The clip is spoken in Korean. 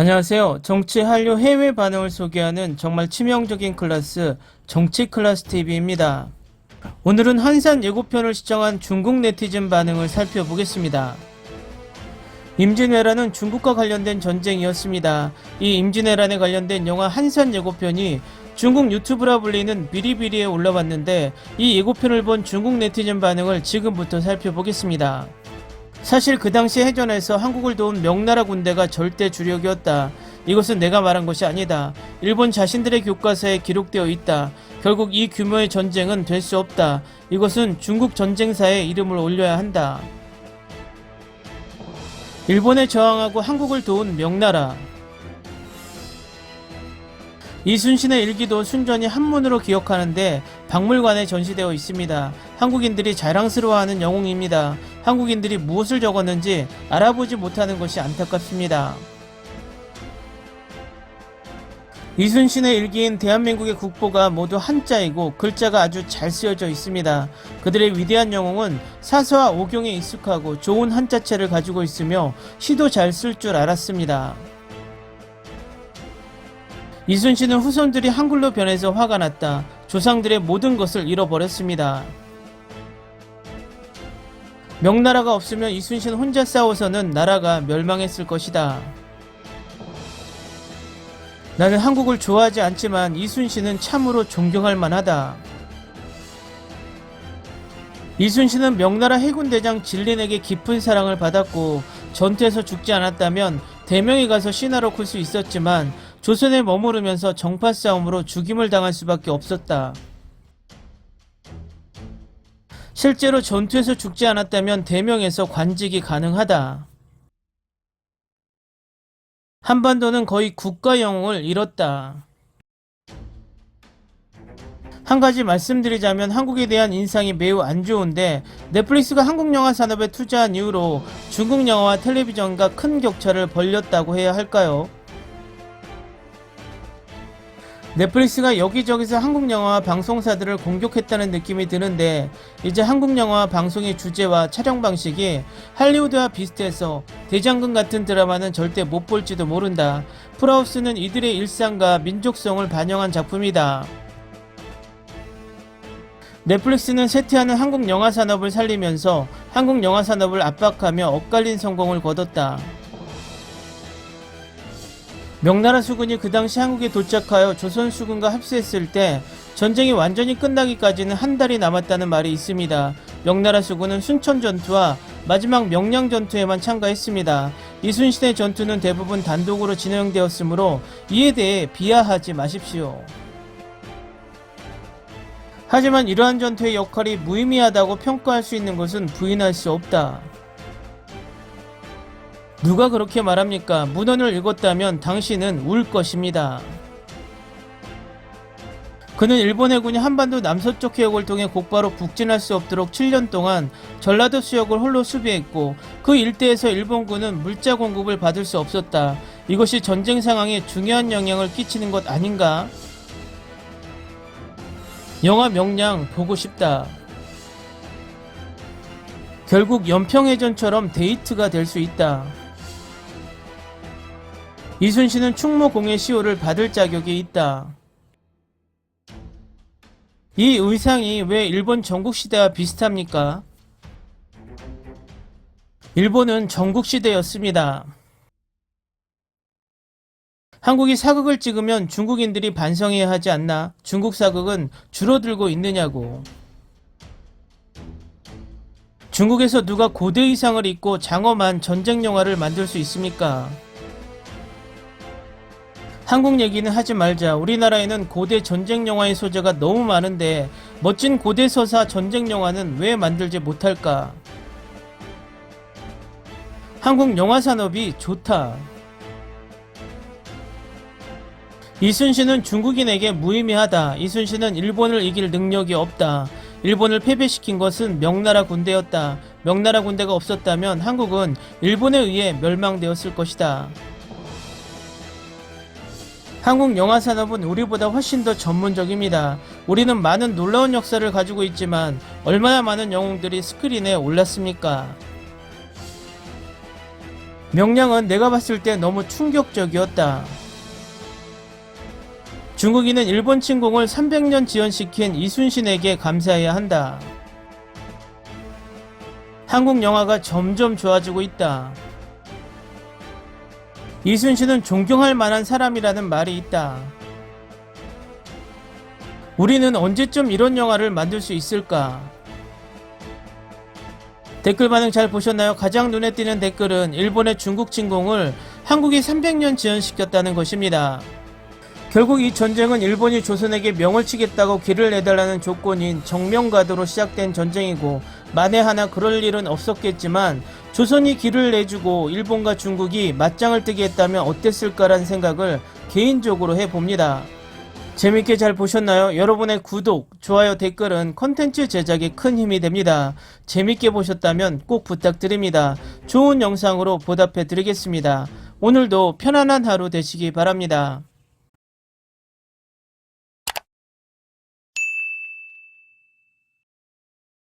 안녕하세요. 정치 한류 해외 반응을 소개하는 정말 치명적인 클래스 정치 클래스 TV입니다. 오늘은 한산 예고편을 시청한 중국 네티즌 반응을 살펴보겠습니다. 임진왜란은 중국과 관련된 전쟁이었습니다. 이 임진왜란에 관련된 영화 한산 예고편이 중국 유튜브라 불리는 비리비리에 올라왔는데 이 예고편을 본 중국 네티즌 반응을 지금부터 살펴보겠습니다. 사실 그 당시 해전에서 한국을 도운 명나라 군대가 절대 주력이었다. 이것은 내가 말한 것이 아니다. 일본 자신들의 교과서에 기록되어 있다. 결국 이 규모의 전쟁은 될 수 없다. 이것은 중국 전쟁사에 이름을 올려야 한다. 일본에 저항하고 한국을 도운 명나라. 이순신의 일기도 순전히 한문으로 기억하는데 박물관에 전시되어 있습니다. 한국인들이 자랑스러워하는 영웅입니다. 한국인들이 무엇을 적었는지 알아보지 못하는 것이 안타깝습니다. 이순신의 일기인 대한민국의 국보가 모두 한자이고 글자가 아주 잘 쓰여져 있습니다. 그들의 위대한 영웅은 사서와 오경에 익숙하고 좋은 한자체를 가지고 있으며 시도 잘 쓸 줄 알았습니다. 이순신은 후손들이 한글로 변해서 화가 났다. 조상들의 모든 것을 잃어버렸습니다. 명나라가 없으면 이순신 혼자 싸워서는 나라가 멸망했을 것이다. 나는 한국을 좋아하지 않지만 이순신은 참으로 존경할 만하다. 이순신은 명나라 해군대장 진린에게 깊은 사랑을 받았고 전투에서 죽지 않았다면 대명에 가서 신하로 클 수 있었지만 조선에 머무르면서 정파 싸움으로 죽임을 당할 수밖에 없었다. 실제로 전투에서 죽지 않았다면 대명에서 관직이 가능하다. 한반도는 거의 국가 영웅을 잃었다. 한 가지 말씀드리자면 한국에 대한 인상이 매우 안 좋은데 넷플릭스가 한국 영화 산업에 투자한 이후로 중국 영화와 텔레비전과 큰 격차를 벌렸다고 해야 할까요? 넷플릭스가 여기저기서 한국 영화와 방송사들을 공격했다는 느낌이 드는데 이제 한국 영화와 방송의 주제와 촬영 방식이 할리우드와 비슷해서 대장금 같은 드라마는 절대 못 볼지도 모른다. 풀하우스는 이들의 일상과 민족성을 반영한 작품이다. 넷플릭스는 쇠퇴하는 한국 영화 산업을 살리면서 한국 영화 산업을 압박하며 엇갈린 성공을 거뒀다. 명나라 수군이 그 당시 한국에 도착하여 조선 수군과 합세했을 때 전쟁이 완전히 끝나기까지는 한 달이 남았다는 말이 있습니다. 명나라 수군은 순천 전투와 마지막 명량 전투에만 참가했습니다. 이순신의 전투는 대부분 단독으로 진행되었으므로 이에 대해 비하하지 마십시오. 하지만 이러한 전투의 역할이 무의미하다고 평가할 수 있는 것은 부인할 수 없다. 누가 그렇게 말합니까? 문헌을 읽었다면 당신은 울 것입니다. 그는 일본 해군이 한반도 남서쪽 해역을 통해 곧바로 북진할 수 없도록 7년 동안 전라도 수역을 홀로 수비했고 그 일대에서 일본군은 물자 공급을 받을 수 없었다. 이것이 전쟁 상황에 중요한 영향을 끼치는 것 아닌가? 영화 명량 보고 싶다. 결국 연평해전처럼 데이트가 될 수 있다. 이순신은 충무공의 시호를 받을 자격이 있다. 이 의상이 왜 일본 전국시대와 비슷합니까? 일본은 전국시대였습니다. 한국이 사극을 찍으면 중국인들이 반성해야 하지 않나? 중국 사극은 줄어들고 있느냐고. 중국에서 누가 고대 의상을 입고 장엄한 전쟁 영화를 만들 수 있습니까? 한국 얘기는 하지 말자. 우리나라에는 고대 전쟁 영화의 소재가 너무 많은데 멋진 고대 서사 전쟁 영화는 왜 만들지 못할까? 한국 영화 산업이 좋다. 이순신은 중국인에게 무의미하다. 이순신은 일본을 이길 능력이 없다. 일본을 패배시킨 것은 명나라 군대였다. 명나라 군대가 없었다면 한국은 일본에 의해 멸망되었을 것이다. 한국 영화 산업은 우리보다 훨씬 더 전문적입니다. 우리는 많은 놀라운 역사를 가지고 있지만 얼마나 많은 영웅들이 스크린에 올랐습니까? 명량은 내가 봤을 때 너무 충격적이었다. 중국인은 일본 침공을 300년 지연시킨 이순신에게 감사해야 한다. 한국 영화가 점점 좋아지고 있다. 이순신은 존경할 만한 사람이라는 말이 있다. 우리는 언제쯤 이런 영화를 만들 수 있을까? 댓글 반응 잘 보셨나요? 가장 눈에 띄는 댓글은 일본의 중국 침공을 한국이 300년 지연시켰다는 것입니다. 결국 이 전쟁은 일본이 조선에게 명을 치겠다고 길을 내달라는 조건인 정명가도로 시작된 전쟁이고, 만에 하나 그럴 일은 없었겠지만 조선이 길을 내주고 일본과 중국이 맞짱을 뜨게 했다면 어땠을까라는 생각을 개인적으로 해봅니다. 재밌게 잘 보셨나요? 여러분의 구독, 좋아요, 댓글은 컨텐츠 제작에 큰 힘이 됩니다. 재밌게 보셨다면 꼭 부탁드립니다. 좋은 영상으로 보답해 드리겠습니다. 오늘도 편안한 하루 되시기 바랍니다.